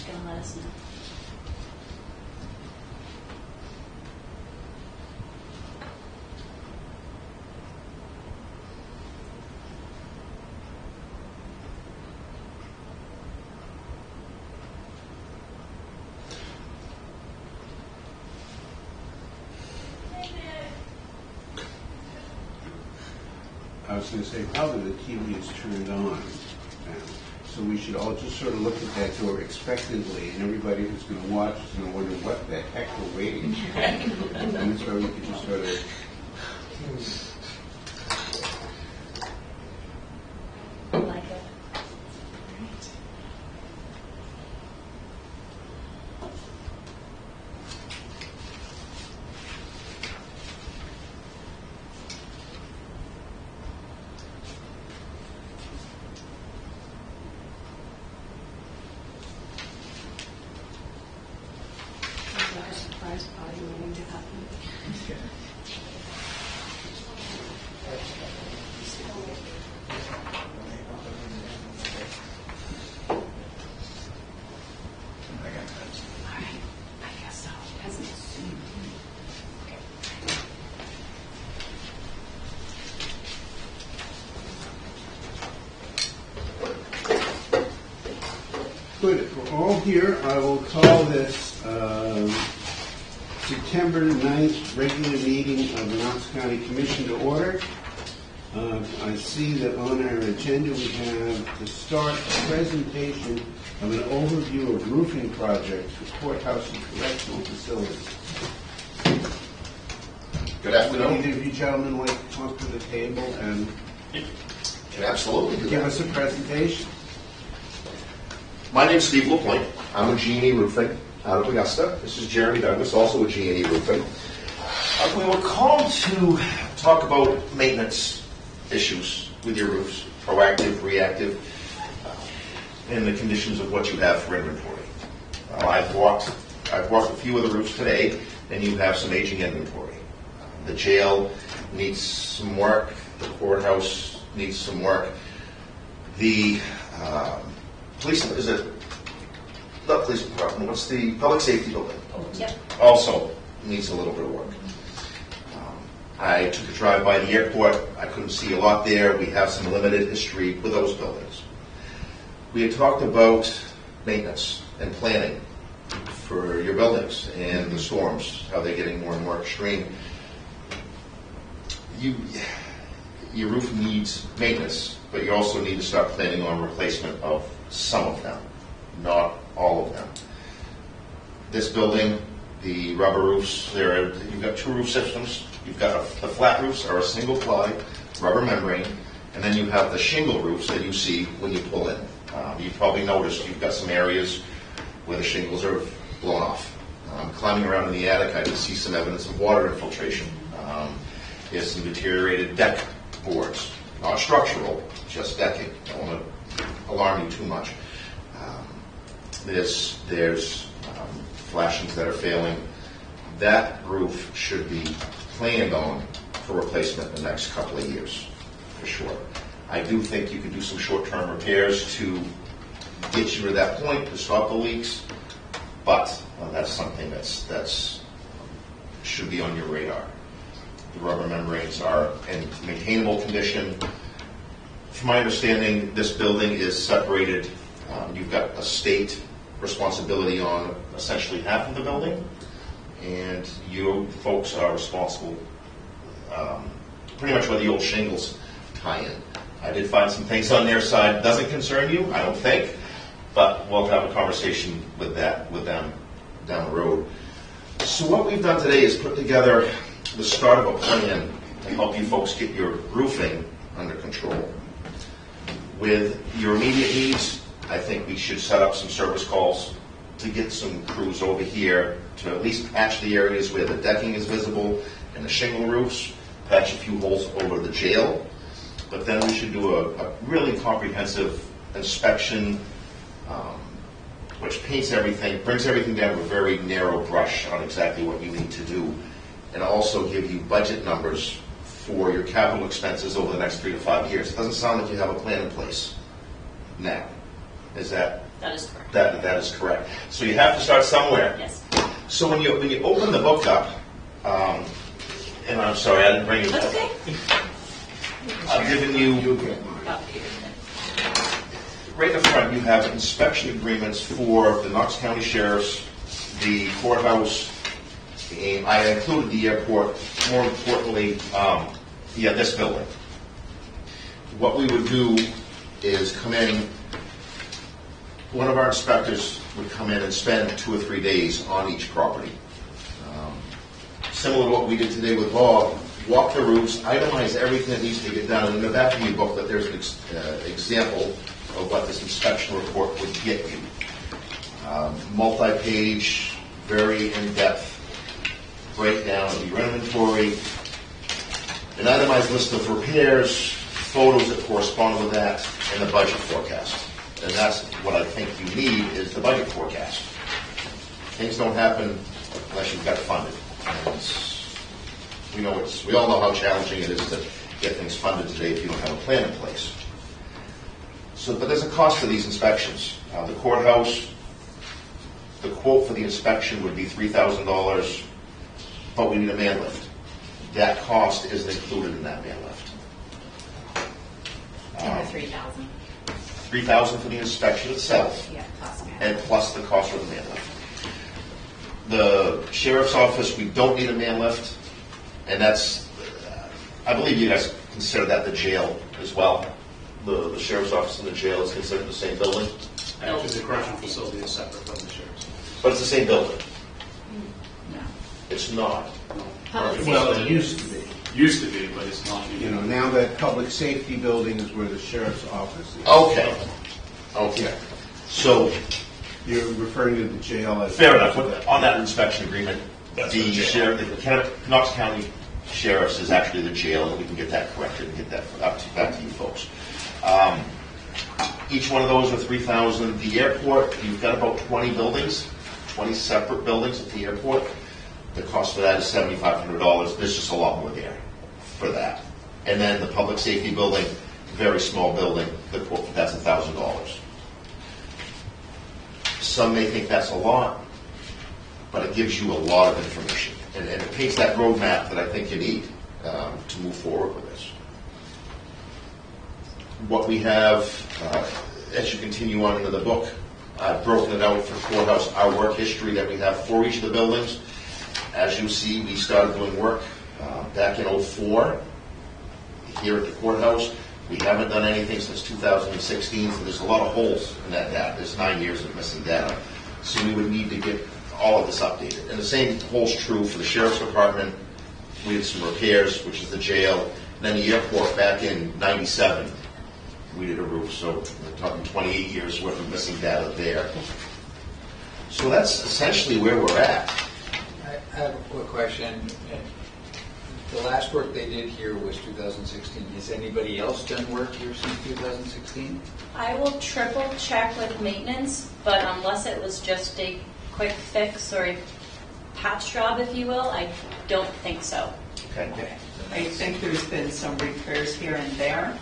going to let us know. I was going to say, probably the TV is turned on now. So we should all just sort of look at that door expectantly, and everybody who's going to watch is going to wonder what the heck we're waiting for. And so we could just sort of... I like it. Sounds like a surprise party waiting to happen. All right, I guess so. Hasn't Good. If we're all here, I will call this September 9th regular meeting of the Knox County Commission to order. I see that on our agenda we have to start a presentation of an overview of roofing projects for courthouse and correctional facilities. Good afternoon. Would either of you gentlemen like to come up to the table and Can absolutely do give that. us a presentation? My name's Steve LaPointe. I'm with G&E Roofing out of Augusta. This is Jeremy Douglas, also with G&E Roofing. We were called to talk about maintenance issues with your roofs, proactive, reactive, and the conditions of what you have for inventory. I've walked a few of the roofs today, and you have some aging inventory. The jail needs some work. The courthouse needs some work. The police, is it not police department, what's the public safety building? Yep. Also needs a little bit of work. I took a drive by the airport. I couldn't see a lot there. We have some limited history with those buildings. We had talked about maintenance and planning for your buildings and the storms, how they're getting more and more extreme. Your roof needs maintenance, but you also need to start planning on replacement of some of them, not all of them. This building, the rubber roofs, you've got two roof systems. You've got the flat roofs are a single ply rubber membrane, and then you have the shingle roofs that you see when you pull in. You've probably noticed you've got some areas where the shingles are blown off. Climbing around in the attic, I can see some evidence of water infiltration. There's some deteriorated deck boards, not structural, just decking. Don't want to alarm you too much. There's flashings that are failing. That roof should be planned on for replacement in the next couple of years, for sure. I do think you could do some short-term repairs to get you to that point to stop the leaks, but that's something that's should be on your radar. The rubber membranes are in maintainable condition. From my understanding, this building is separated. You've got a state responsibility on essentially half of the building, and you folks are responsible pretty much where the old shingles tie in. I did find some things on their side. Doesn't concern you, I don't think, but we'll have a conversation with them down the road. So what we've done today is put together the start of a plan to help you folks get your roofing under control. With your immediate needs, I think we should set up some service calls to get some crews over here to at least patch the areas where the decking is visible and the shingle roofs, patch a few holes over the jail. But then we should do a really comprehensive inspection, which paints everything, brings everything down to a very narrow brush on exactly what you need to do, and also give you budget numbers for your capital expenses over the next 3 to 5 years. It doesn't sound like you have a plan in place now. Is that That is correct. That is correct. So you have to start somewhere. Yes. So when you open the book up, and I'm sorry, I didn't bring it. That's okay. I've given you, You'll get mine. Up here. right in the front, you have inspection agreements for the Knox County Sheriff's, the courthouse, and I included the airport, more importantly, this building. What we would do is come in, one of our inspectors would come in and spend 2 or 3 days on each property. Similar to what we did today with Bob, walk the roofs, itemize everything that needs to get done, and in the back of your booklet, there's an example of what this inspection report would get you. Multi-page, very in-depth breakdown of your inventory, an itemized list of repairs, photos that correspond with that, and the budget forecast. And that's what I think you need, is the budget forecast. Things don't happen unless you've got it funded. And we all know how challenging it is to get things funded today if you don't have a plan in place. So, but there's a cost to these inspections. The courthouse, the quote for the inspection would be $3,000, but we need a man lift. That cost isn't included in that man lift. And the 3,000. $3,000 for the inspection itself, Yeah, plus man. and plus the cost of the man lift. The sheriff's office, we don't need a man lift, and that's, I believe you guys consider that the jail as well. The sheriff's office and the jail is considered the same building, Actually, the correctional facility is separate from the sheriff's. but it's the same building. No. It's not. Public Well, safety. It used to be. Used to be, but it's not. You know, now that public safety building is where the sheriff's office is. Okay. So, You're referring to the jail as... fair enough. On that inspection agreement, That's the the jail. sheriff, the Knox County Sheriff's is actually the jail, and we can get that corrected and get that back to you folks. Each one of those are $3,000. The airport, you've got about 20 buildings, 20 separate buildings at the airport. The cost for that is $7,500. There's just a lot more there for that. And then the public safety building, very small building, the quote for that's $1,000. Some may think that's a lot, but it gives you a lot of information. And it paints that roadmap that I think you need to move forward with this. What we have, as you continue on into the book, I've broken it out for courthouse, our work history that we have for each of the buildings. As you see, we started doing work back in '04 here at the courthouse. We haven't done anything since 2016, so there's a lot of holes in that data. There's 9 years of missing data. So we would need to get all of this updated. And the same holds true for the sheriff's department. We did some repairs, which is the jail. And then the airport back in '97, we did a roof. So we're talking 28 years worth of missing data there. So that's essentially where we're at. I have a quick question. The last work they did here was 2016. Has anybody else done work here since 2016? I will triple check with maintenance, but unless it was just a quick fix or a patch job, if you will, I don't think so. Okay. I think there's been some repairs here and there,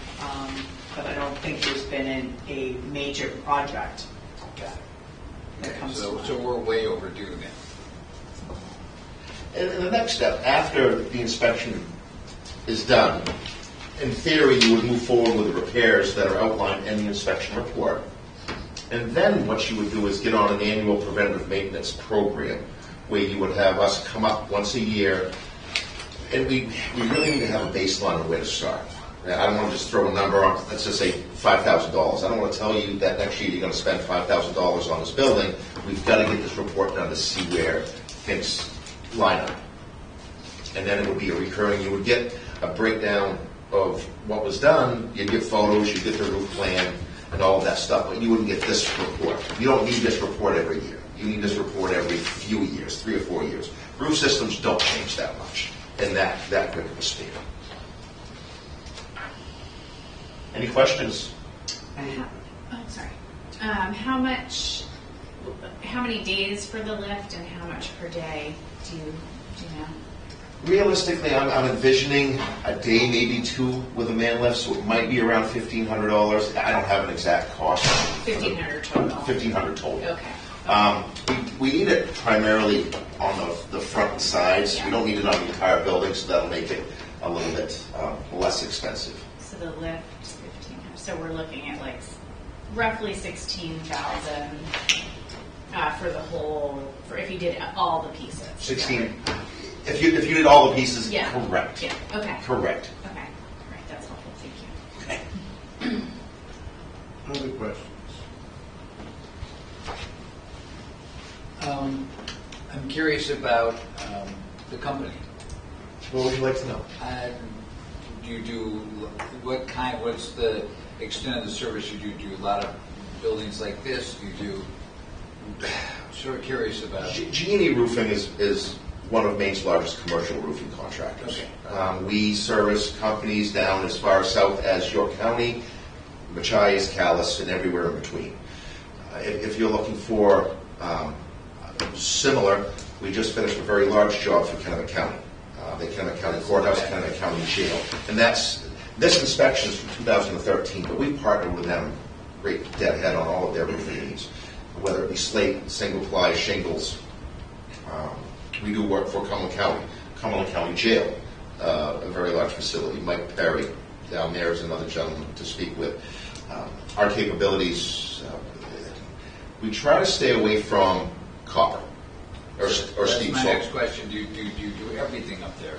but I don't think there's been a major project that comes to So mind. we're way overdue then. And the next step, after the inspection is done, in theory, you would move forward with the repairs that are outlined in the inspection report. And then what you would do is get on an annual preventative maintenance program where you would have us come up once a year. And we really need to have a baseline of where to start. I don't want to just throw a number on, let's just say $5,000. I don't want to tell you that next year you're going to spend $5,000 on this building. We've got to get this report done to see where things line up. And then it would be a recurring, you would get a breakdown of what was done, you'd get photos, you'd get the roof plan, and all of that stuff, but you wouldn't get this report. You don't need this report every year. You need this report every few years, 3 or 4 years. Roof systems don't change that much in that quick of a span. Any questions? Oh, sorry. How many days for the lift and how much per day do you know? Realistically, I'm envisioning a day, maybe two with a man lift, so it might be around $1,500. I don't have an exact cost. 1,500 total. $1,500 total. Okay. We need it primarily on the front and sides. We don't need it on the entire building, so that'll make it a little bit less expensive. So the lift, 1,500. So we're looking at like roughly 16,000 for the whole. For if you did all the pieces. 16. If you did all the pieces, Yeah. correct. Yeah. Okay. Correct. Okay. All right. That's helpful. Thank you. Okay. Other questions? I'm curious about the company. What would you like to know? Do you do, what's the extent of the service you do? Do you do a lot of buildings like this? Do you do, sort of curious about. G&E Roofing is one of Maine's largest commercial roofing contractors. Okay. We service companies down as far south as York County, Machias, Calais, and everywhere in between. If you're looking for similar, we just finished a very large job for Kennebec County. The Kennebec County Courthouse, Kennebec County Jail. And this inspection is from 2013, but we've partnered with them great dead head on all of their roofing needs, whether it be slate, single-ply, shingles. We do work for Cumberland County Jail, a very large facility. Mike Perry down there is another gentleman to speak with. Our capabilities, we try to stay away from copper or That's steam my salt. next question. Do you do everything up there?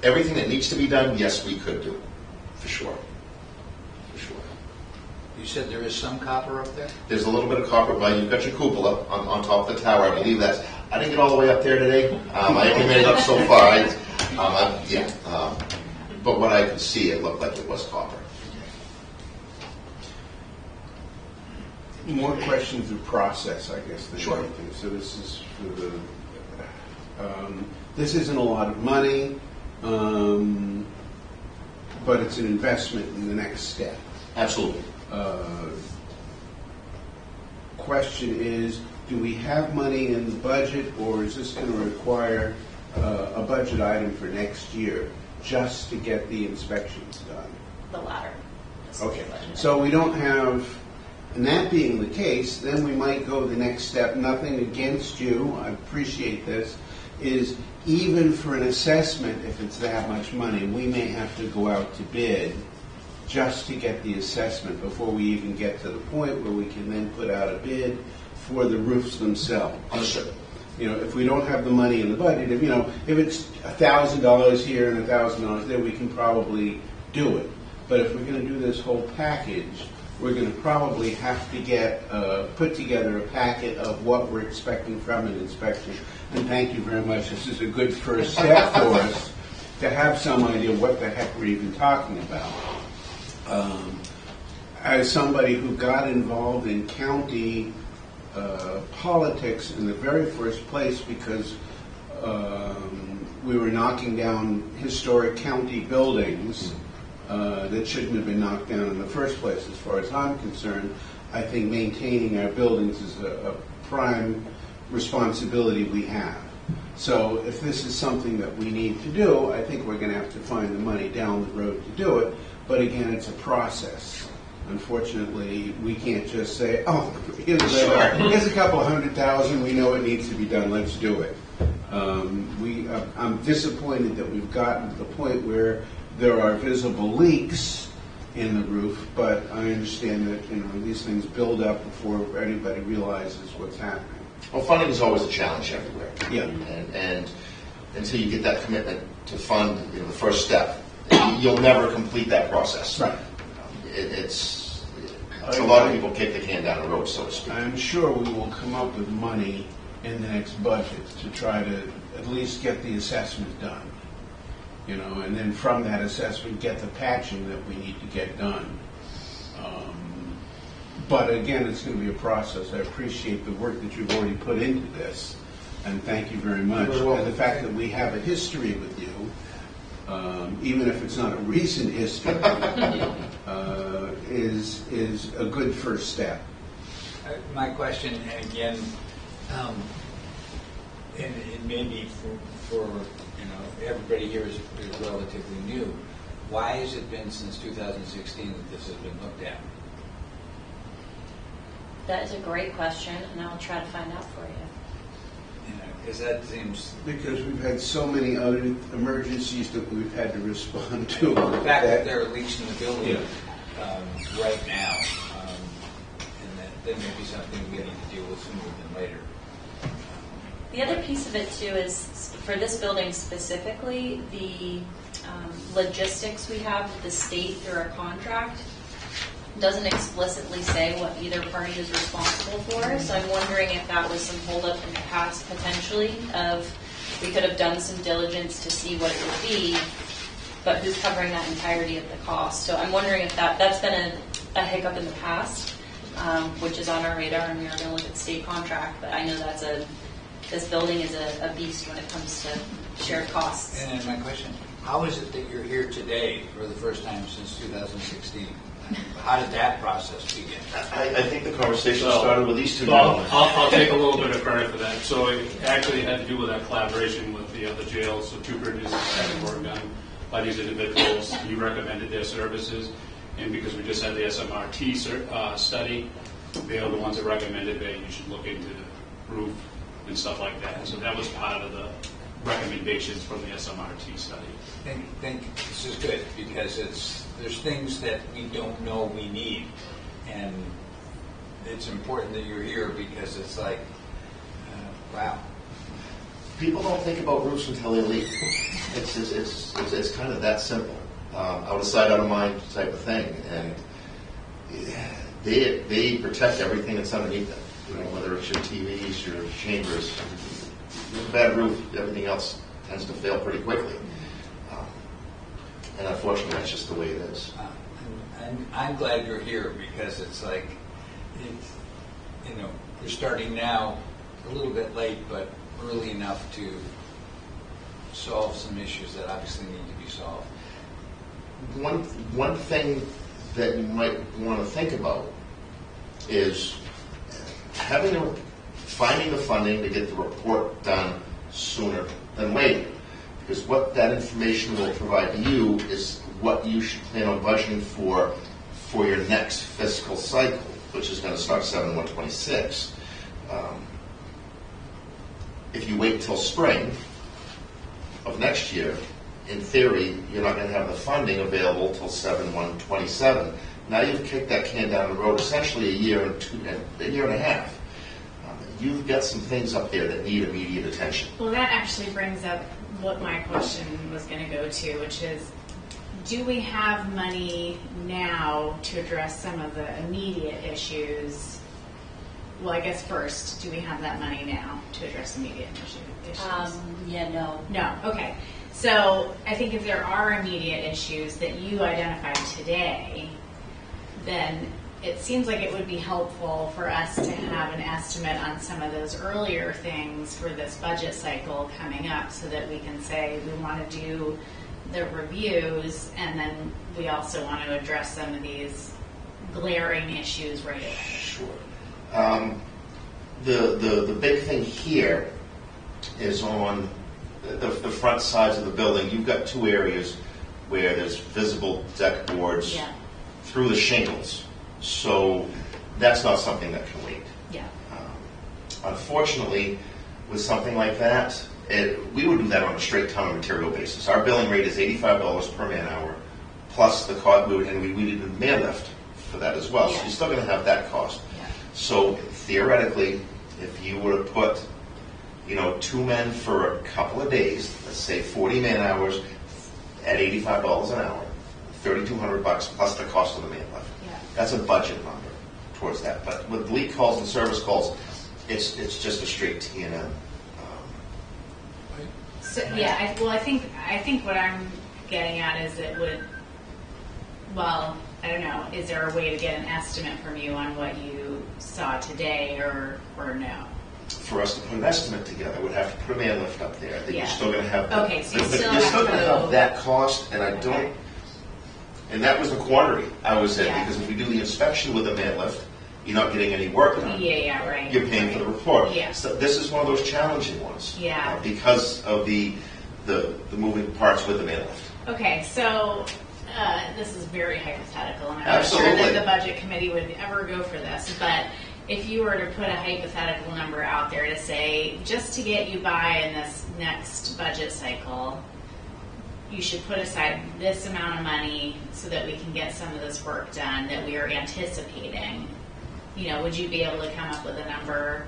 Everything that needs to be done, yes, we could do, for sure. For sure. You said there is some copper up there? There's a little bit of copper, but you've got your cupola on top of the tower. I believe that's. I didn't get all the way up there today. I only made it up so far. But what I could see, it looked like it was copper. More questions of process, I guess, than Sure. anything. So this is for the. This isn't a lot of money, but it's an investment in the next step. Absolutely. Question is, do we have money in the budget, or is this going to require a budget item for next year just to get the inspections done? The latter. Okay, so we don't have, and that being the case, then we might go the next step. Nothing against you, I appreciate this, is even for an assessment, if it's that much money, we may have to go out to bid just to get the assessment before we even get to the point where we can then put out a bid for the roofs themselves. Understood. You know, if we don't have the money in the budget, if it's $1,000 here and $1,000 there, we can probably do it. But if we're going to do this whole package, we're going to probably have to get put together a packet of what we're expecting from an inspection. And thank you very much. This is a good first step for us to have some idea what the heck we're even talking about. As somebody who got involved in county politics in the very first place because we were knocking down historic county buildings that shouldn't have been knocked down in the first place, as far as I'm concerned, I think maintaining our buildings is a prime responsibility we have. So if this is something that we need to do, I think we're going to have to find the money down the road to do it. But again, it's a process. Unfortunately, we can't just say, oh, here's a couple $100,000, we know it needs to be done, let's do it. I'm disappointed that we've gotten to the point where there are visible leaks in the roof, but I understand that these things build up before anybody realizes what's happening. Well, funding is always a challenge everywhere. Yeah. And until you get that commitment to fund the first step, you'll never complete that process. Right. It's a lot of people kick the can down the road, so to speak. I'm sure we will come up with money in the next budget to try to at least get the assessment done. And then from that assessment, get the patching that we need to get done. But again, it's going to be a process. I appreciate the work that you've already put into this, and thank you very much. You're welcome. And the fact that we have a history with you, even if it's not a recent history, is a good first step. My question, again, and maybe for everybody here is relatively new, why has it been since 2016 that this has been looked at? That is a great question, and I'll try to find out for you. Because that seems, Because we've had so many other emergencies that we've had to respond to. the fact that there are leaks in the building right now, and that may be something we need to deal with sooner than later. The other piece of it too is, for this building specifically, the logistics we have with the state through our contract doesn't explicitly say what either party is responsible for. So I'm wondering if that was some holdup in the past potentially of we could have done some diligence to see what it would be, but who's covering that entirety of the cost. So I'm wondering if that's been a hiccup in the past, which is on our radar, and we are going to look at the state contract. But I know this building is a beast when it comes to shared costs. And my question, how is it that you're here today for the first time since 2016? How did that process begin? I think the conversation So- started with these two So gentlemen. I'll take a little bit of credit for that. So it actually had to do with that collaboration with the other jails. So two bridges had work done by these individuals. You recommended their services, and because we just had the SMRT study, they are the ones that recommended that you should look into the roof and stuff like that. So that was part of the recommendations from the SMRT study. Think this is good because there's things that we don't know we need, and it's important that you're here because it's like, wow. People don't think about roofs until they leak. It's kind of that simple. Out of sight, out of mind type of thing, and they protect everything that's underneath them. Whether it's your TVs, your chambers. With a bad roof, everything else tends to fail pretty quickly. And unfortunately, that's just the way it is. I'm glad you're here because it's like, we're starting now a little bit late, but early enough to solve some issues that obviously need to be solved. One thing that you might want to think about is finding the funding to get the report done sooner than later. Because what that information will provide to you is what you should plan on budgeting for your next fiscal cycle, which is going to start 7/1/26. If you wait till spring of next year, in theory, you're not going to have the funding available till 7/1/27. Now you've kicked that can down the road essentially a year and a half. You've got some things up there that need immediate attention. Well, that actually brings up what my question was going to go to, which is, do we have money now to address some of the immediate issues? Well, I guess first, do we have that money now to address immediate issues? No. No, okay. So I think if there are immediate issues that you identified today, then it seems like it would be helpful for us to have an estimate on some of those earlier things for this budget cycle coming up so that we can say we want to do the reviews and then we also want to address some of these glaring issues right away. Sure. The big thing here is on the front sides of the building. You've got two areas where there's visible deck boards through the shingles. So that's not something that can wait. Yeah. Unfortunately, with something like that, we would do that on a straight ton of material basis. Our billing rate is $85 per man hour, plus the cost, and we did a man lift for that as well. So you're still going to have that cost. Yeah. So theoretically, if you were to put, 2 men for a couple of days, let's say 40 man hours at $85 an hour, $3,200 plus the cost of the man lift. Yeah. That's a budget number towards that. But with leak calls and service calls, it's just a straight T&M. So, yeah, I think what I'm getting at is it would, well, I don't know, is there a way to get an estimate from you on what you saw today or no? For us to put an estimate together, we'd have to put a man lift up there. I think Yeah. you're still going to have Okay, so you still you're have still to going to go- have that cost, and and that was the quantity I was in, Yeah. because if we do the inspection with a man lift, you're not getting any work done. Yeah, right. You're paying for the report. Yeah. So this is one of those challenging ones. Yeah. Because of the moving parts with the man lift. Okay, so this is very hypothetical, and I'm not Absolutely. sure that the budget committee would ever go for this, but if you were to put a hypothetical number out there to say, just to get you by in this next budget cycle, you should put aside this amount of money so that we can get some of this work done that we are anticipating, would you be able to come up with a number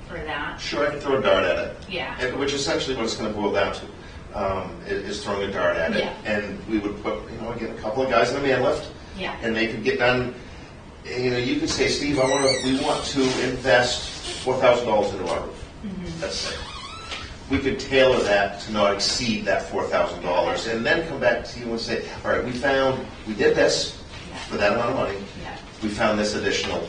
for that? Sure, I can throw a dart at it. Yeah. Which is essentially what it's going to boil down to, is throwing a dart at it. Yeah. And we would put, again, a couple of guys in a man lift. Yeah. And they could get done. You could say, Steve, we want to invest $4,000 into our roof. Mm-hmm. That's it. We could tailor that to not exceed that $4,000, and then come back to you and say, all right, we did this for that amount of money. Yeah. We found this additional.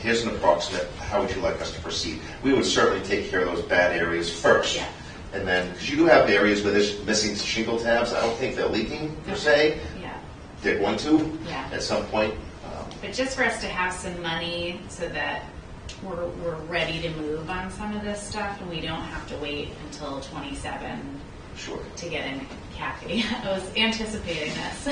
Here's an approximate. How would you like us to proceed? We would certainly take care of those bad areas first. Yeah. And then, because you do have areas where there's missing shingle tabs, I don't think they're leaking per se. Yeah. They're going to Yeah. at some point. But just for us to have some money so that we're ready to move on some of this stuff, and we don't have to wait until 27 Sure. to get in. Kathy, I was anticipating this.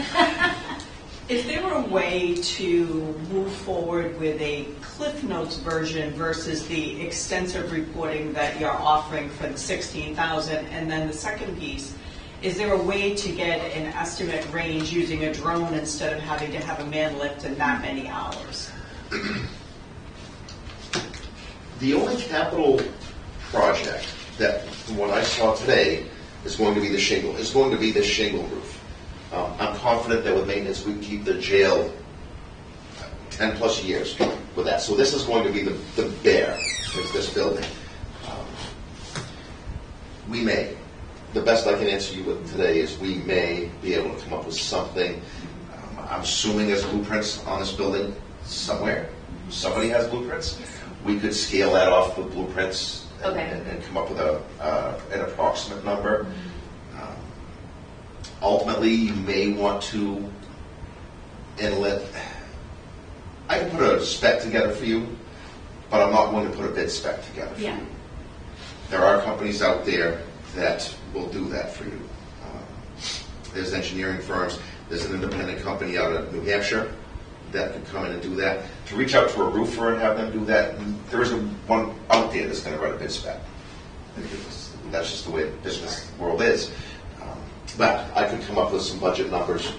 Is there a way to move forward with a Cliff Notes version versus the extensive reporting that you're offering for the 16,000? And then the second piece, is there a way to get an estimate range using a drone instead of having to have a man lift in that many hours? The only capital project that, from what I saw today, is going to be the shingle. Roof. I'm confident that with maintenance, we can keep the jail 10 plus years with that. So this is going to be the bear of this building. We may. The best I can answer you with today is we may be able to come up with something. I'm assuming there's blueprints on this building somewhere. Somebody has blueprints. We could scale that off with blueprints and come up with an approximate number. Ultimately, you may want to I can put a spec together for you, but I'm not going to put a bid spec together for you. There are companies out there that will do that for you. There's engineering firms. There's an independent company out of New Hampshire that could come in and do that. To reach out to a roofer and have them do that, there isn't one out there that's going to write a bid spec. That's just the way the business world is. But I could come up with some budget numbers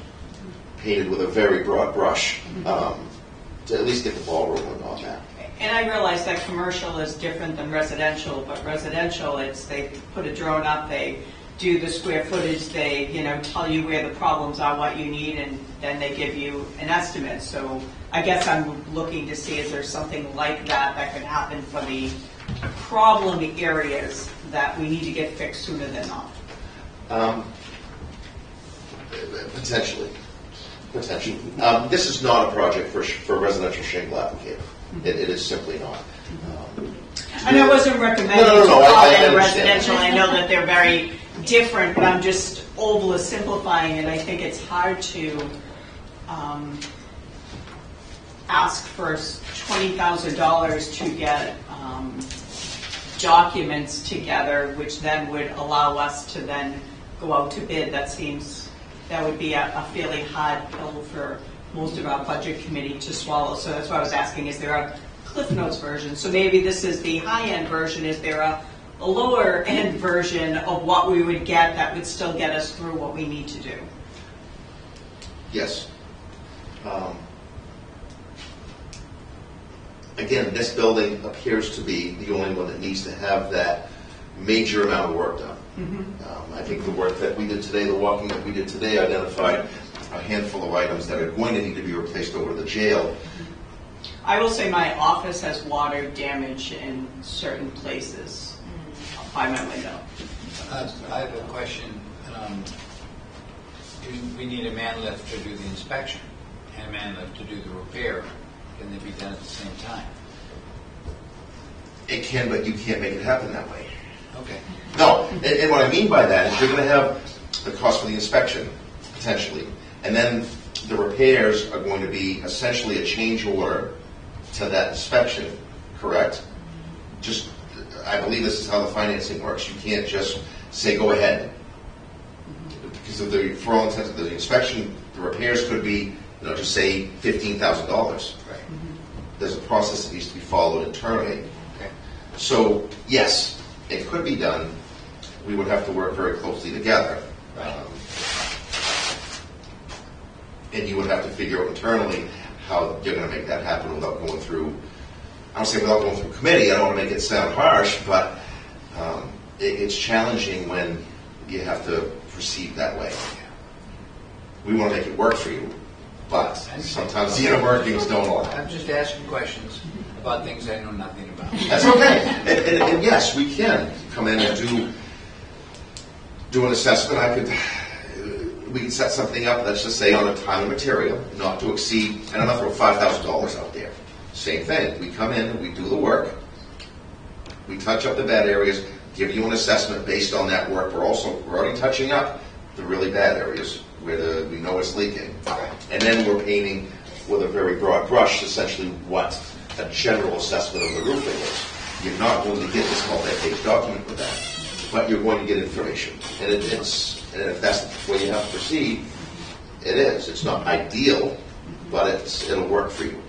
painted with a very broad brush to at least get the ball rolling on that. And I realize that commercial is different than residential, but residential, they put a drone up, they do the square footage, they tell you where the problems are, what you need, and then they give you an estimate. So I guess I'm looking to see, is there something like that could happen for the problem areas that we need to get fixed sooner than not? Potentially. This is not a project for residential shingle applicator. It is simply not. And I wasn't recommending No, to call I it a understand. residential. I know that they're very different, but I'm just oversimplifying it. I think it's hard to ask for $20,000 to get documents together, which then would allow us to then go out to bid. That would be a fairly hard pill for most of our budget committee to swallow. So that's why I was asking, is there a Cliff Notes version? So maybe this is the high-end version. Is there a lower-end version of what we would get that would still get us through what we need to do? Yes. Again, this building appears to be the only one that needs to have that major amount of work done. I think the work that we did today, the walking that we did today, identified a handful of items that are going to need to be replaced over the jail. I will say my office has water damage in certain places by my window. I have a question. We need a man lift to do the inspection and a man lift to do the repair. Can they be done at the same time? It can, but you can't make it happen that way. Okay. No, and what I mean by that is you're going to have the cost for the inspection, potentially, and then the repairs are going to be essentially a change order to that inspection, correct? Just, I believe this is how the financing works. You can't just say, go ahead. Because of the, for all intents, the inspection, the repairs could be, just say $15,000. Right. There's a process that needs to be followed internally. Okay. So, yes, it could be done. We would have to work very closely together. Right. And you would have to figure out internally how you're going to make that happen without going through, I don't say without going through committee, I don't want to make it sound harsh, but it's challenging when you have to proceed that way. We want to make it work for you, but sometimes the inner workings don't allow. I'm just asking questions about things I know nothing about. That's okay. And yes, we can come in and do an assessment. We can set something up, let's just say on a time and material, not to exceed, and I'm not throwing $5,000 out there. Same thing. We come in, we do the work, we touch up the bad areas, give you an assessment based on that work. We're already touching up the really bad areas where we know it's leaking. And then we're painting with a very broad brush, essentially what a general assessment of the roofing is. You're not going to get this multi-page document with that, but you're going to get information. And and if that's the way you have to proceed, it is. It's not ideal, but it'll work for you.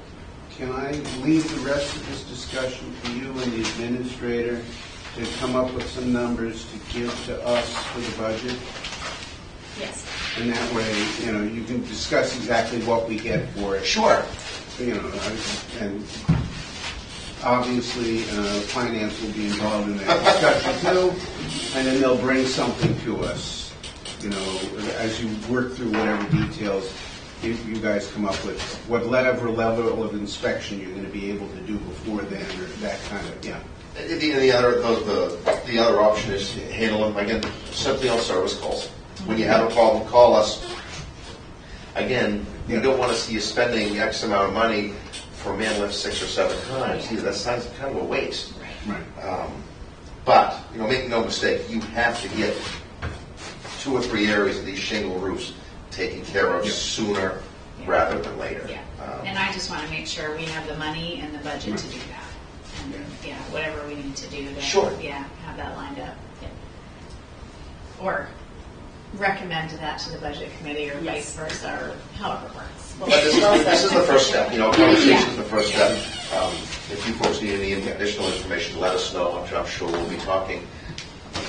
Can I leave the rest of this discussion to you and the administrator to come up with some numbers to give to us for the budget? Yes. And that way, you can discuss exactly what we get for it. Sure. And obviously, finance will be involved in that discussion too, and then they'll bring something to us. As you work through whatever details you guys come up with, whatever level of inspection you're going to be able to do before then, or that kind of, yeah. The other option is to handle them, again, simply on service calls. When you have a problem, call us. Again, we don't want to see you spending X amount of money for a man lift 6 or 7 times. That sounds kind of a waste. Right. But, make no mistake, you have to get 2 or 3 areas of these shingle roofs taken care of sooner rather than later. Yeah. And I just want to make sure we have the money and the budget to do that. And, whatever we need to do to have that lined up. Yeah. Or recommend that to the budget committee or vice versa, or however it works. But this is the first step. Conversation is the first step. If you folks need any additional information, let us know. I'm sure we'll be talking.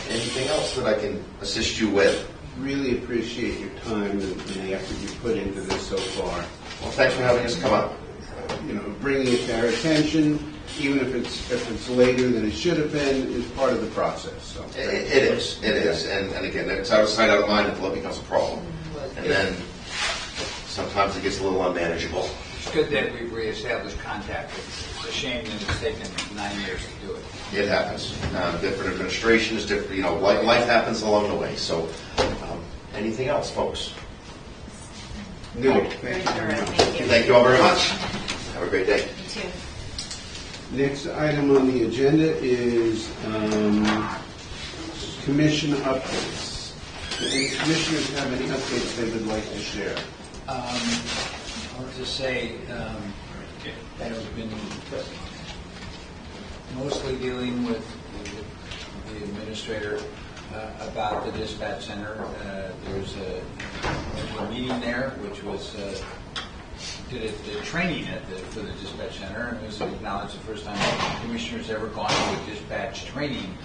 Anything else that I can assist you with? Really appreciate your time and the effort you put into this so far. Well, thanks for having us come up. Bringing it to our attention, even if it's later than it should have been, is part of the process. So It is, and again, it's out of sight, out of mind until it becomes a problem, and then sometimes it gets a little unmanageable. It's good that we've reestablished contact. It's a shame that it's taken 9 years to do it. It happens. Different administrations, different, life happens along the way. So, anything else, folks? No, Very thank you very thorough. much. Thank you. Thank you all very much. Have a great day. You too. Next item on the agenda is commission updates. Do any commissioners have any updates they would like to share? I'll just say that I've been mostly dealing with the administrator about the dispatch center. There's a meeting there, which was did the training for the dispatch center, and it was acknowledged the first time commissioners ever gone to a dispatch training,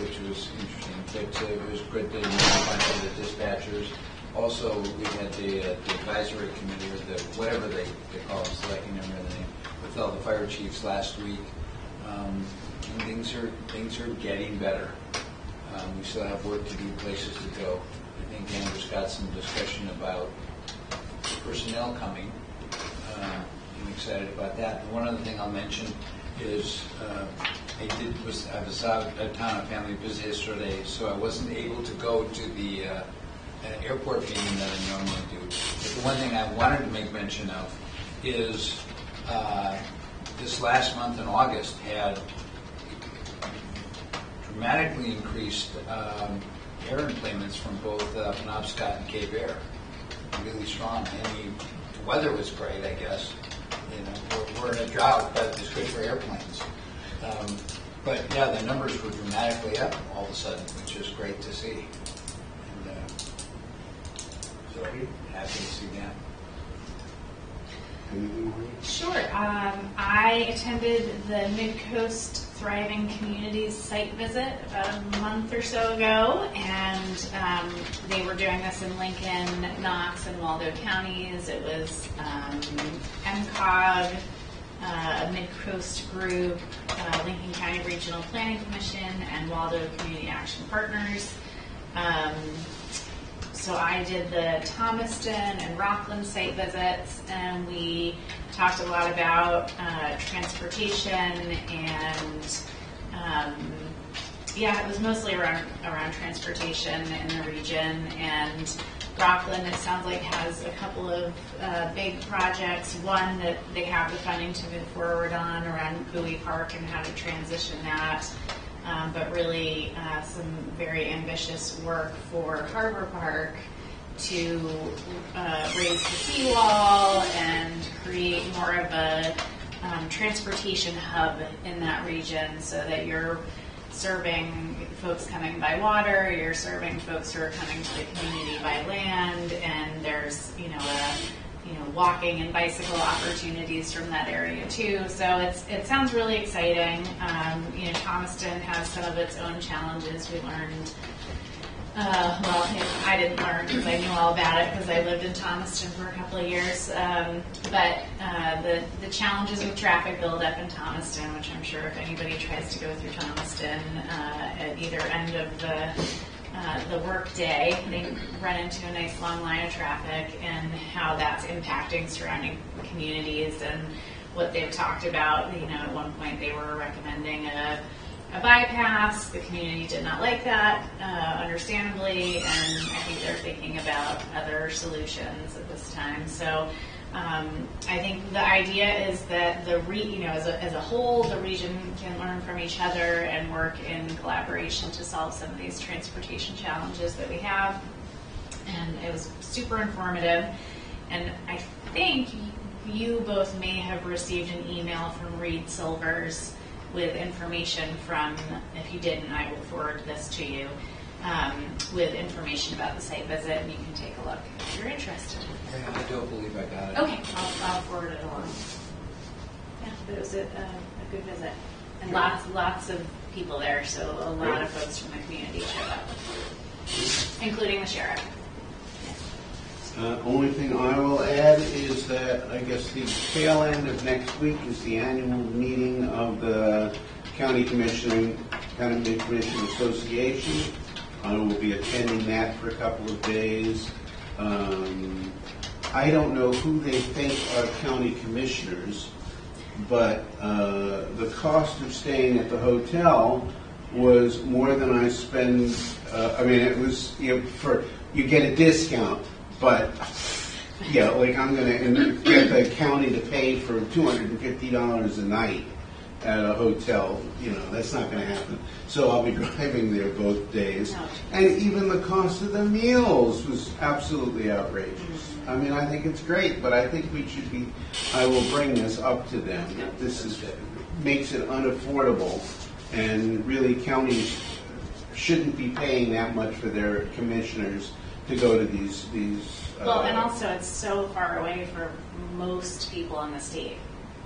which was interesting. But it was good to meet a bunch of the dispatchers. Also, we had the advisory committee, or whatever they call it, selecting them or the name, with all the fire chiefs last week. And things are getting better. We still have work to do, places to go. I think Andrew's got some discussion about personnel coming. I'm excited about that. And one other thing I'll mention is I was out of town on family visit yesterday, so I wasn't able to go to the airport meeting that I normally do. But the one thing I wanted to make mention of is this last month in August had dramatically increased air enplanements from both Penobscot and Cape Air. Really strong. The weather was great, I guess. We're in a drought, but the good for airplanes. But yeah, the numbers were dramatically up all of a sudden, which is great to see. And so happy to see that. Anything more? Sure. I attended the Mid-Coast Thriving Communities site visit about a month or so ago, and they were doing this in Lincoln, Knox, and Waldo counties. It was MCOG, a Mid-Coast group, Lincoln County Regional Planning Commission, and Waldo Community Action Partners. So I did the Thomaston and Rockland site visits, and we talked a lot about transportation, and it was mostly around transportation in the region. And Rockland, it sounds like, has a couple of big projects. One that they have the funding to move forward on around Bowie Park and how to transition that. But really some very ambitious work for Harbor Park to raise the seawall and create more of a transportation hub in that region, so that you're serving folks coming by water, you're serving folks who are coming to the community by land, and there's walking and bicycle opportunities from that area too. So it sounds really exciting. Thomaston has some of its own challenges. We learned, I didn't learn because I knew all about it because I lived in Thomaston for a couple of years. But the challenges with traffic buildup in Thomaston, which I'm sure if anybody tries to go through Thomaston at either end of the work day, they run into a nice long line of traffic, and how that's impacting surrounding communities. And what they've talked about, at one point they were recommending a bypass. The community did not like that, understandably, and I think they're thinking about other solutions at this time. So I think the idea is that as a whole, the region can learn from each other and work in collaboration to solve some of these transportation challenges that we have. And it was super informative. And I think you both may have received an email from Reed Silvers with information from, if you didn't, I will forward this to you, with information about the site visit, and you can take a look if you're interested. I don't believe I got it. Okay, I'll forward it along. Yeah, but it was a good visit. And lots of people there, so a lot of folks from the community showed up, including the sheriff. Only thing I will add is that I guess the tail end of next week is the annual meeting of the County Commission Association. I will be attending that for a couple of days. I don't know who they think are county commissioners, but the cost of staying at the hotel was more than I spend. It was you get a discount. But I'm going to get the county to pay for $250 a night at a hotel. That's not going to happen. So I'll be driving there both days. And even the cost of the meals was absolutely outrageous. I think it's great, but I think I will bring this up to them. This makes it unaffordable, and really counties shouldn't be paying that much for their commissioners to go to these. Well, and also it's so far away for most people in the state.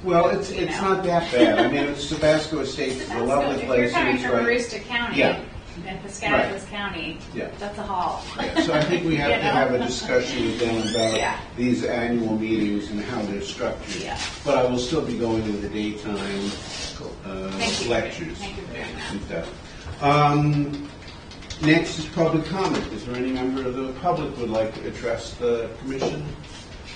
Well, it's not that bad. Tabasco Estates is a lovely place. If you're coming from Aroostook County and Piscataquis County, that's a haul. So I think we have to have a discussion with them about these annual meetings and how they're structured. But I will still be going to the daytime lectures Thank you for doing that. and stuff. Next is public comment. Is there any member of the public who would like to address the commission?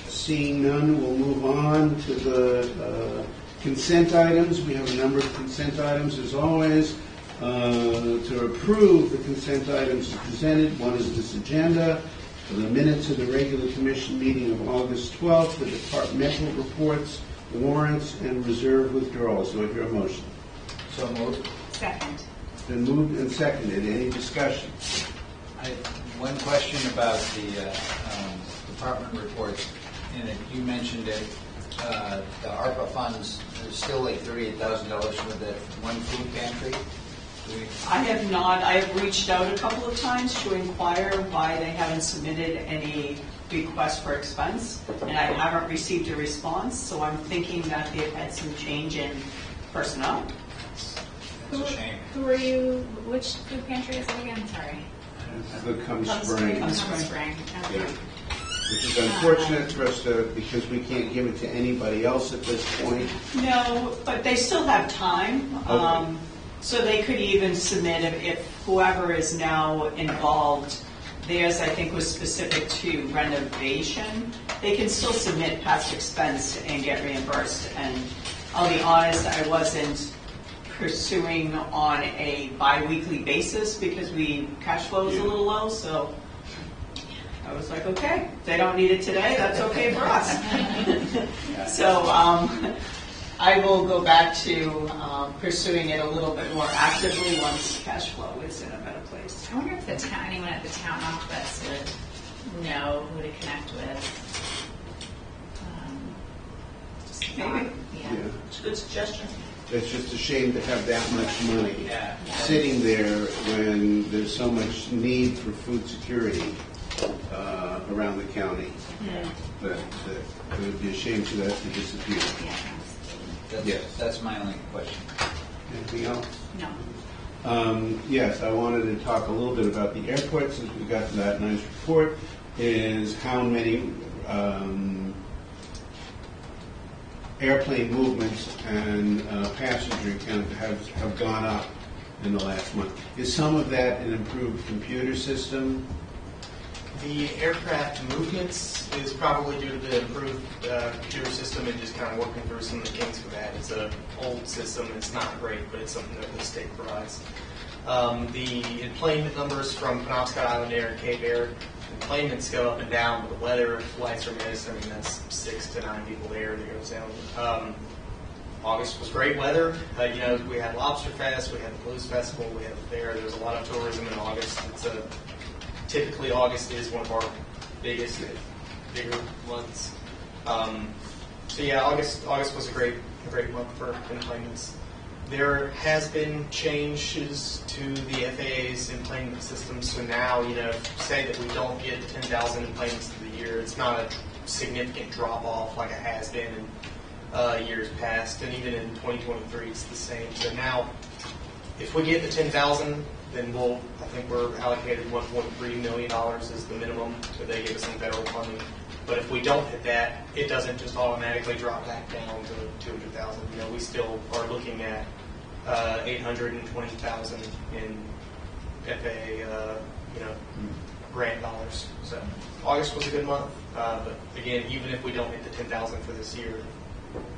Seeing none, we'll move on to the consent items. We have a number of consent items, as always. To approve the consent items presented, one is this agenda. For the minutes of the regular commission meeting of August 12th, the departmental reports, warrants, and reserve withdrawals. Do I hear a motion? So moved. Second. Been moved and seconded. Any discussion? One question about the department reports, and you mentioned it the ARPA funds, there's still like $38,000 for that one food pantry. I have not, I have reached out a couple of times to inquire why they haven't submitted any request for expense, and I haven't received a response, so I'm thinking that they've had some change in personnel. That's a shame. Who are you, which food pantry is it again? Sorry. The Come Come Spring, Come Come Spring. Spring. yeah. Okay. Which is unfortunate for us to, because we can't give it to anybody else at this point. No, but they still have time. Okay. So they could even submit if whoever is now involved, theirs I think was specific to renovation, they can still submit past expense and get reimbursed. And I'll be honest, I wasn't pursuing on a bi-weekly basis because cash flow was a little low, so I was like, okay, if they don't need it today, that's okay for us. So I will go back to pursuing it a little bit more actively once cash flow is in a better place. I wonder if anyone at the town office would know who to connect with. Just Maybe. thought, Yeah. yeah. It's a good suggestion. It's just a shame to have that much money Yeah. sitting there when there's so much need for food security around the county. But it would be a shame for that to disappear. Yeah, absolutely. Yes. That's my only question. Anything else? No. Yes, I wanted to talk a little bit about the airport since we got to that nice report, is how many airplane movements and passenger count have gone up in the last month. Is some of that an improved computer system? The aircraft movements is probably due to the improved computer system and just kind of working through some of the kinks with that. It's an old system, it's not great, but it's something that the state provides. The enplanement numbers from Penobscot Island Air and Cape Air, enplanements go up and down, but the weather flights are missed. I mean, that's 6 to 9 people there that goes down. August was great weather. We had Lobster Fest, we had the Blues Festival, we had the fair. There's a lot of tourism in August. Typically, August is one of our bigger months. So yeah, August was a great month for enplanements. There has been changes to the FAA's enplanement system. So now, say that we don't get the 10,000 enplanements of the year, it's not a significant drop off like it has been in years past, and even in 2023, it's the same. So now, if we get the 10,000. Then I think we're allocated $1.3 million as the minimum, so they give us some federal funding. But if we don't hit that, it doesn't just automatically drop back down to 200,000. We still are looking at 820,000 in FAA, grant dollars. So August was a good month, but again, even if we don't hit the 10,000 for this year,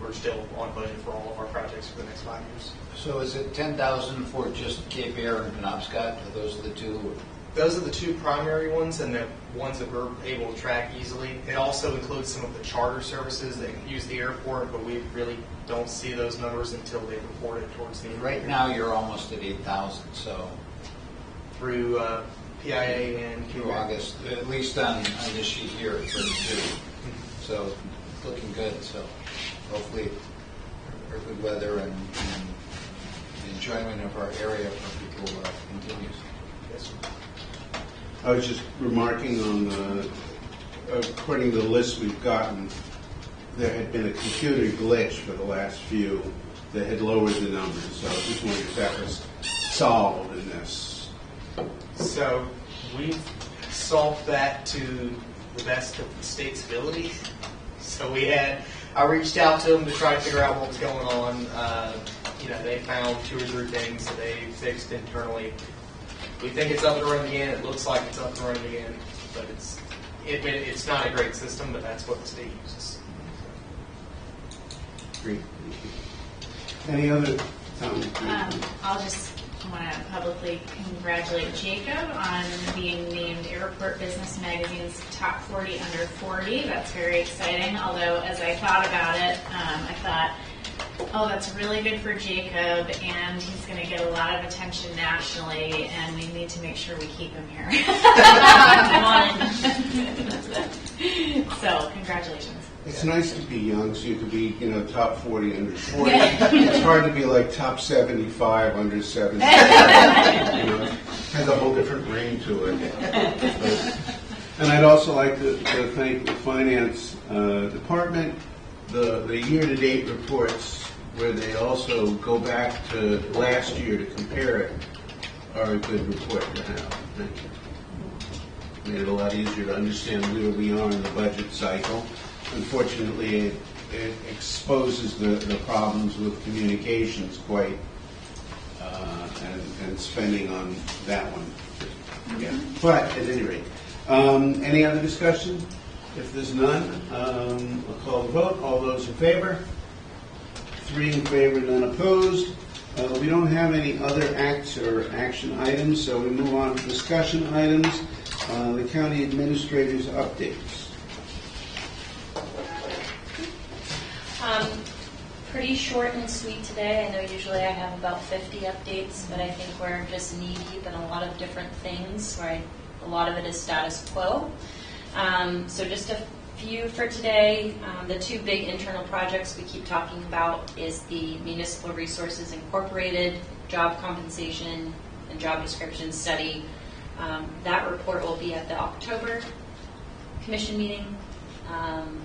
we're still on budget for all of our projects for the next 5 years. So is it 10,000 for just Cape Air and Penobscot? Are those the two? Those are the two primary ones and the ones that we're able to track easily. It also includes some of the charter services that use the airport, but we really don't see those numbers until they report it towards the end. Right now, you're almost at 8,000, so Through PIA and through August, at least on this sheet here, it's 32. So it's looking good. So hopefully our good weather and the enjoyment of our area for people continues. Yes, sir. I was just remarking on according to the list we've gotten, there had been a computer glitch for the last few that had lowered the numbers. So I just wondered if that was solved in this. So we've solved that to the best of the state's ability. So I reached out to them to try to figure out what was going on. They found 2 or 3 things that they fixed internally. We think it's up and running again. It looks like it's up and running again, but it's not a great system, but that's what the state uses. Great. Any other comments? I'll just want to publicly congratulate Jacob on being named Airport Business Magazine's Top 40 Under 40. That's very exciting. Although, as I thought about it, I thought, oh, that's really good for Jacob, and he's going to get a lot of attention nationally, and we need to make sure we keep him here. So, congratulations. It's nice to be young, so you could be, top 40 under 40. It's hard to be like top 75 under 70. Has a whole different ring to it. And I'd also like to thank the finance department. The year-to-date reports, where they also go back to last year to compare it, are a good report to have. Thank you. Made it a lot easier to understand where we are in the budget cycle. Unfortunately, it exposes the problems with communications quite, and spending on that one. Yeah. But at any rate, any other discussion? If there's none, I'll call the vote. All those in favor? 3 in favor, none opposed. We don't have any other acts or action items, so we move on to discussion items. The county administrator's updates. Pretty short and sweet today. I know usually I have about 50 updates, but I think we're just knee-deep in a lot of different things, right? A lot of it is status quo. So just a few for today. The 2 big internal projects we keep talking about is the Municipal Resources Incorporated job compensation and job description study. That report will be at the October commission meeting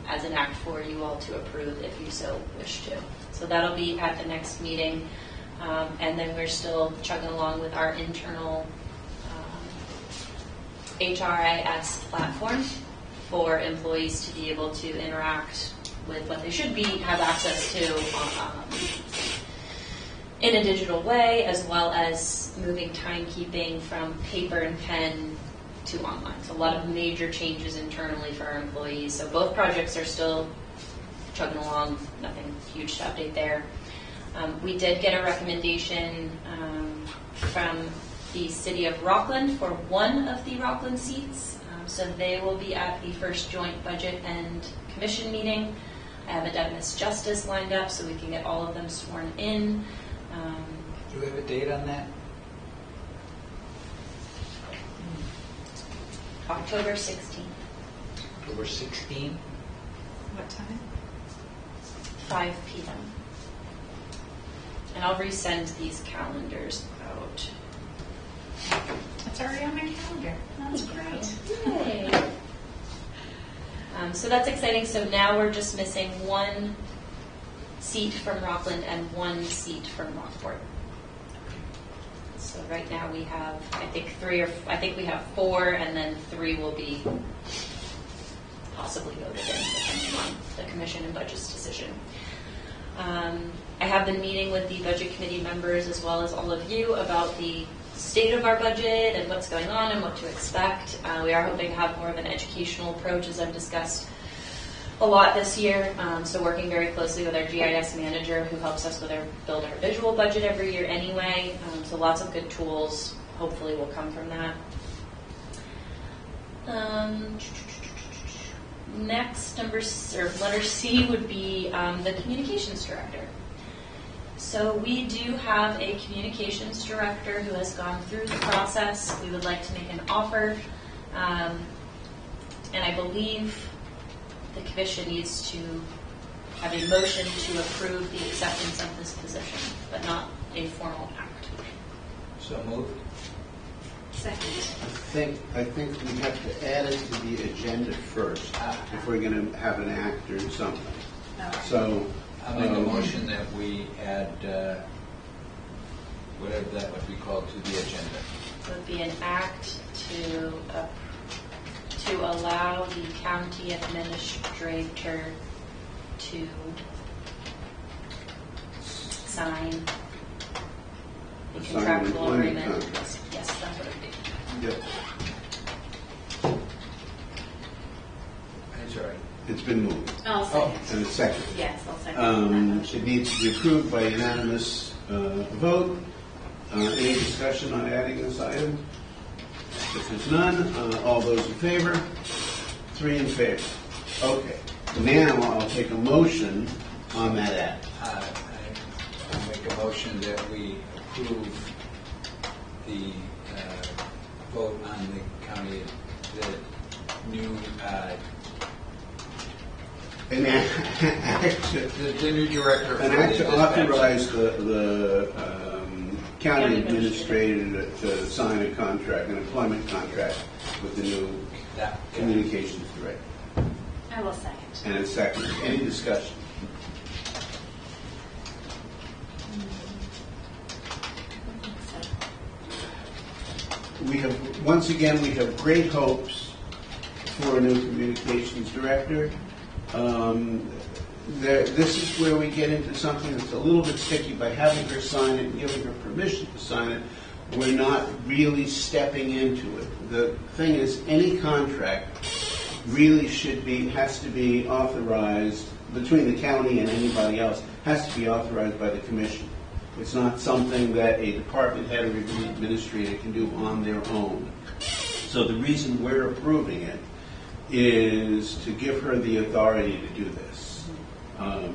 as an act for you all to approve if you so wish to. So that'll be at the next meeting. And then we're still chugging along with our internal HRIS platform for employees to be able to interact with what they should have access to in a digital way, as well as moving timekeeping from paper and pen to online. So a lot of major changes internally for our employees. So both projects are still chugging along, nothing huge to update there. We did get a recommendation from the City of Rockland for one of the Rockland seats. So they will be at the first joint budget and commission meeting. I have a Dennis Justice lined up so we can get all of them sworn in. Do we have a date on that? October 16th, October 16? What time? 5 p.m. And I'll resend these calendars out. It's already on my calendar. That's great. Yay. So that's exciting. So now we're just missing 1 seat from Rockland and 1 seat from Rockport. So right now we have, I think we have 4, and then 3 will be possibly voted in depending on the commission and budget's decision. I have been meeting with the budget committee members as well as all of you about the state of our budget and what's going on and what to expect. We are hoping to have more of an educational approach, as I've discussed a lot this year. So working very closely with our GIS manager, who helps us build our visual budget every year anyway. So lots of good tools hopefully will come from that. Next, letter C would be the communications director. So we do have a communications director who has gone through the process. We would like to make an offer, and I believe the commission needs to have a motion to approve the acceptance of this position, but not a formal act. So moved. Second. I think we have to add it to the agenda first if we're going to have an act or something. So I'll make a motion that we add whatever that would be called to the agenda. It would be an act to allow the county administrator to sign the Sign an contractual employment agreement. contract. Yes, that's what it would be. Yep, That's all right. it's been moved I'll second. and it's seconded. Yes, I'll second. It needs to be approved by unanimous vote. Any discussion on adding this item? If there's none, all those in favor? 3 in favor. Okay. Now I'll take a motion on that act. I make a motion that we approve the vote on the county, the new an act The new director. for an the act to dispatch authorize center. the county County administrator to sign a contract, an employment contract with the new Yeah. communications director. I will second. And a second, any discussion? We have, once again, we have great hopes for a new communications director. This is where we get into something that's a little bit sticky. By having her sign it and giving her permission to sign it, we're not really stepping into it. The thing is, any contract really has to be authorized, between the county and anybody else, has to be authorized by the commission. It's not something that a department head or an administrator can do on their own. So the reason we're approving it is to give her the authority to do this,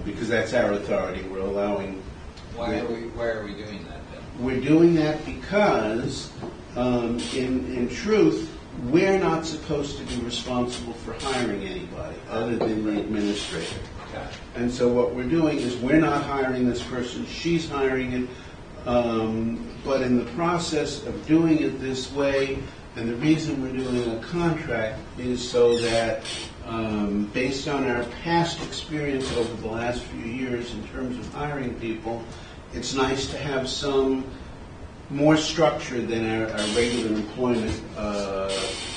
because that's our authority. We're allowing. Why are we doing that then? We're doing that because, in truth, we're not supposed to be responsible for hiring anybody other than the administrator. Okay. And so what we're doing is we're not hiring this person, she's hiring it, but in the process of doing it this way, and the reason we're doing a contract is so that, based on our past experience over the last few years in terms of hiring people, it's nice to have some more structure than our regular employment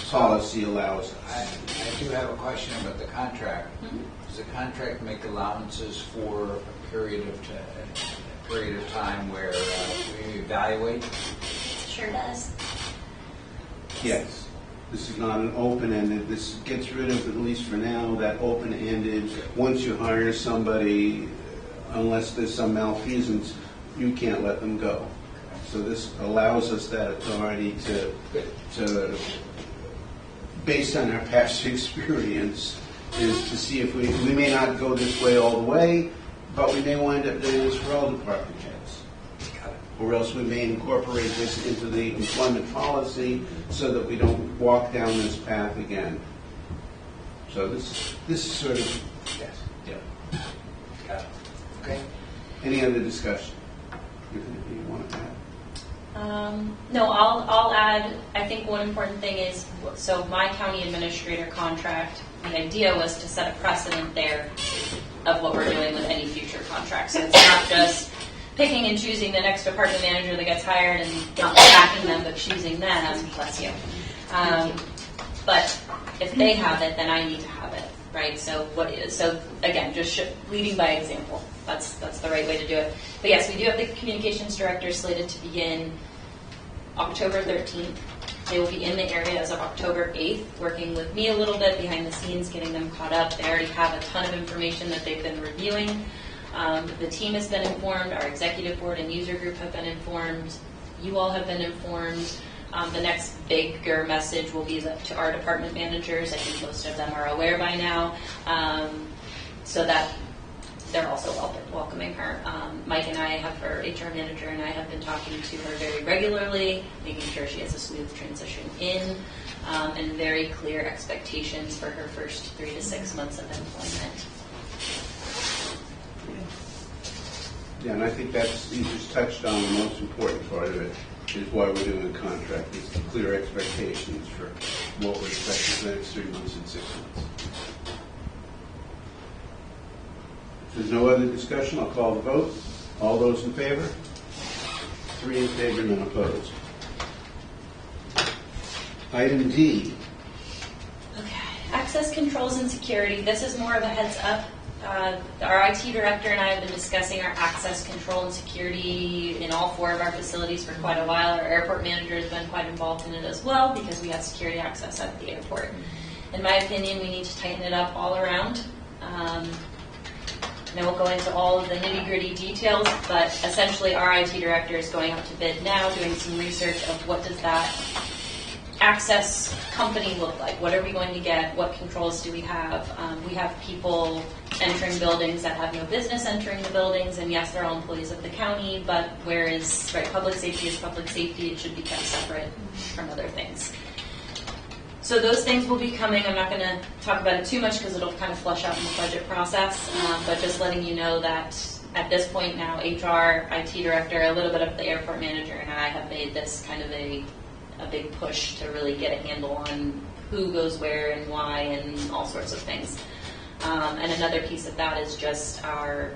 policy allows I us. do have a question about the contract. Does the contract make allowances for a period of time where we evaluate? Sure does. Yes. This is not an open-ended, this gets rid of, at least for now, that open-ended, once you hire somebody, unless there's some malfeasance, you can't let them go. So this allows us that authority to based on our past experience, is to see if we may not go this way all the way, but we may wind up doing this for all department heads. Or else we may incorporate this into the employment policy so that we don't walk down this path again. So this is sort of, Yes. yeah. Got it. Okay. Any other discussion? Anything you want to add? No, I'll add, I think one important thing is, so my county administrator contract, the idea was to set a precedent there of what we're doing with any future contracts. So it's not just picking and choosing the next department manager that gets hired and not backing them, but choosing them, bless you. But if they have it, then I need to have it, right? So again, just leading by example. That's the right way to do it. But yes, we do have the communications director slated to begin October 13th. They will be in the area as of October 8th, working with me a little bit behind the scenes, getting them caught up. They already have a ton of information that they've been reviewing. The team has been informed. Our executive board and user group have been informed. You all have been informed. The next bigger message will be to our department managers. I think most of them are aware by now, so that they're also welcoming her. Mike and I our HR manager and I have been talking to her very regularly, making sure she has a smooth transition in, and very clear expectations for her first 3 to 6 months of employment. Yeah, and I think you just touched on the most important part of it, is why we're doing a contract, is to clear expectations for what we're expecting for the next 3 months and 6 months. If there's no other discussion, I'll call the vote. All those in favor? 3 in favor, none opposed. Item D. Okay, access controls and security. This is more of a heads up. Our IT director and I have been discussing our access control and security in all 4 of our facilities for quite a while. Our airport manager has been quite involved in it as well because we have security access at the airport. In my opinion, we need to tighten it up all around. And I won't go into all of the nitty-gritty details, but essentially our IT director is going out to bid now, doing some research of what does that access company look like? What are we going to get? What controls do we have? We have people entering buildings that have no business entering the buildings, and yes, they're all employees of the county, but whereas public safety is public safety, it should be kept separate from other things. So those things will be coming. I'm not going to talk about it too much because it'll kind of flush out in the budget process, but just letting you know that at this point now, HR, IT director, a little bit of the airport manager, and I have made this kind of a big push to really get a handle on who goes where and why and all sorts of things. And another piece of that is just our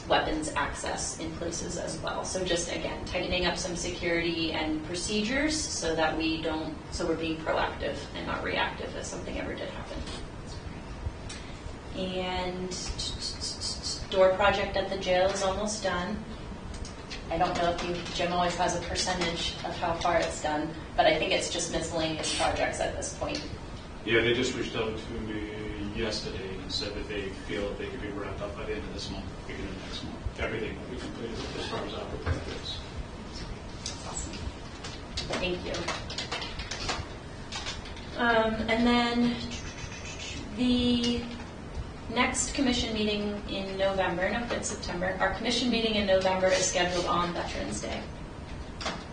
weapons access in places as well. So just, again, tightening up some security and procedures so that we're being proactive and not reactive if something ever did happen. And door project at the jail is almost done. I don't know if Jim always has a percentage of how far it's done, but I think it's just miscellaneous projects at this point. Yeah, they just reached out to me yesterday and said that they feel that they could be wrapped up by the end of this month, beginning of next month. Everything will be completed as far as our project is. Awesome. Thank you. And then the next commission meeting in November, no, it's September. Our commission meeting in November is scheduled on Veterans Day,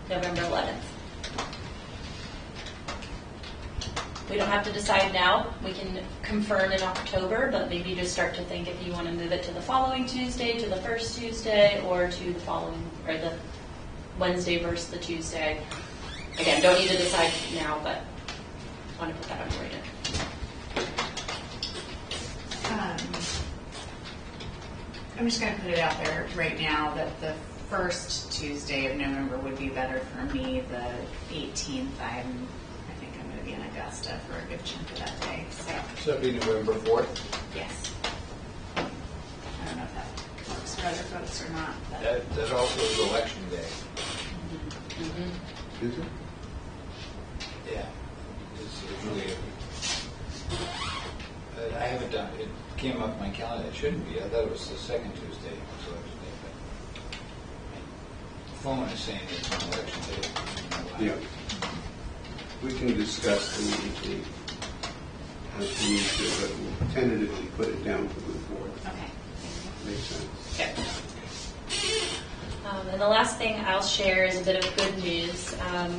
November 11th. We don't have to decide now. We can confirm in October, but maybe just start to think if you want to move it to the following Tuesday, to the first Tuesday, or to the following, or the Wednesday versus the Tuesday. Again, don't need to decide now, but I want to put that on your radar. I'm just going to put it out there right now that the first Tuesday of November would be better for me. The 18th, I think I'm going to be in Augusta for a good chunk of that day. So it'll be November 4th? Yes. I don't know if that works for other folks or not. But That also is election day. Is it? Yeah. It's really, I haven't done it. It came up on my calendar. It shouldn't be. I thought it was the second Tuesday. So but my phone is saying it's on election day. I don't know why. Yeah. We can discuss the as we need to, but we'll tentatively put it down for the 4th. okay. Makes sense. Okay. And the last thing I'll share is a bit of good news.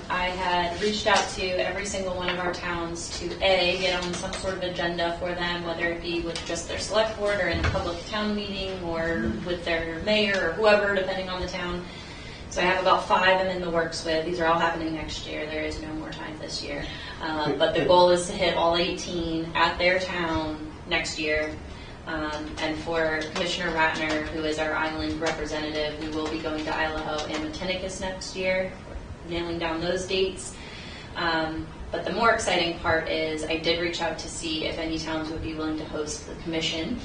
I had reached out to every single one of our towns to get on some sort of agenda for them, whether it be with just their select board or in a public town meeting or with their mayor or whoever, depending on the town. So I have about 5 I'm in the works with. These are all happening next year. There is no more time this year. But the goal is to hit all 18 at their town next year. And for Commissioner Ratner, who is our island representative, we will be going to Idaho and Matinicus next year, nailing down those dates. But the more exciting part is I did reach out to see if any towns would be willing to host the commission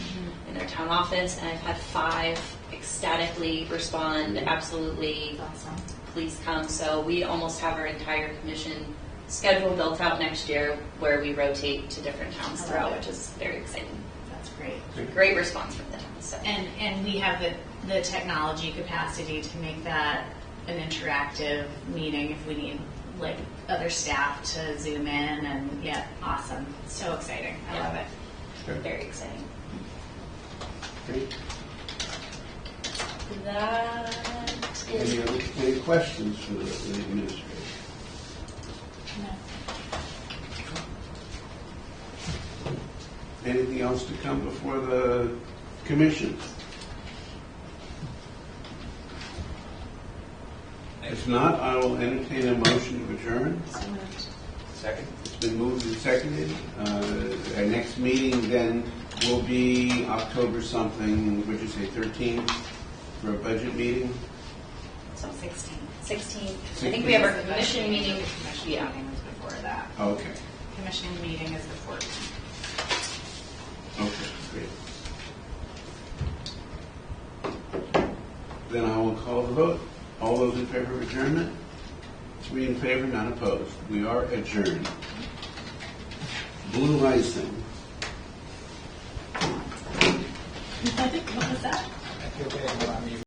in their town office, and I've had 5 ecstatically respond, absolutely, Awesome. please come. So we almost have our entire commission schedule built out next year where we rotate to different towns throughout, which is very exciting. That's great. Great response from the towns. So. And we have the technology capacity to make that an interactive meeting if we need like other staff to zoom in, and yeah, awesome. So exciting. I love it. Okay. Very exciting. Great. That is Any questions for the administrator? Anything else to come before the commission? If not, I will entertain a motion to adjourn. Second? It's been moved and seconded. Our next meeting then will be October something, would you say 13th, for a budget meeting? So 16. 16. I think we have our commission meeting. Commission Yeah. meeting was before that. Okay, Commission meeting is the 14th. okay, great. Then I will call the vote. All those in favor of adjournment? 3 in favor, none opposed. We are adjourned. Blue icing. What was that? I feel bad.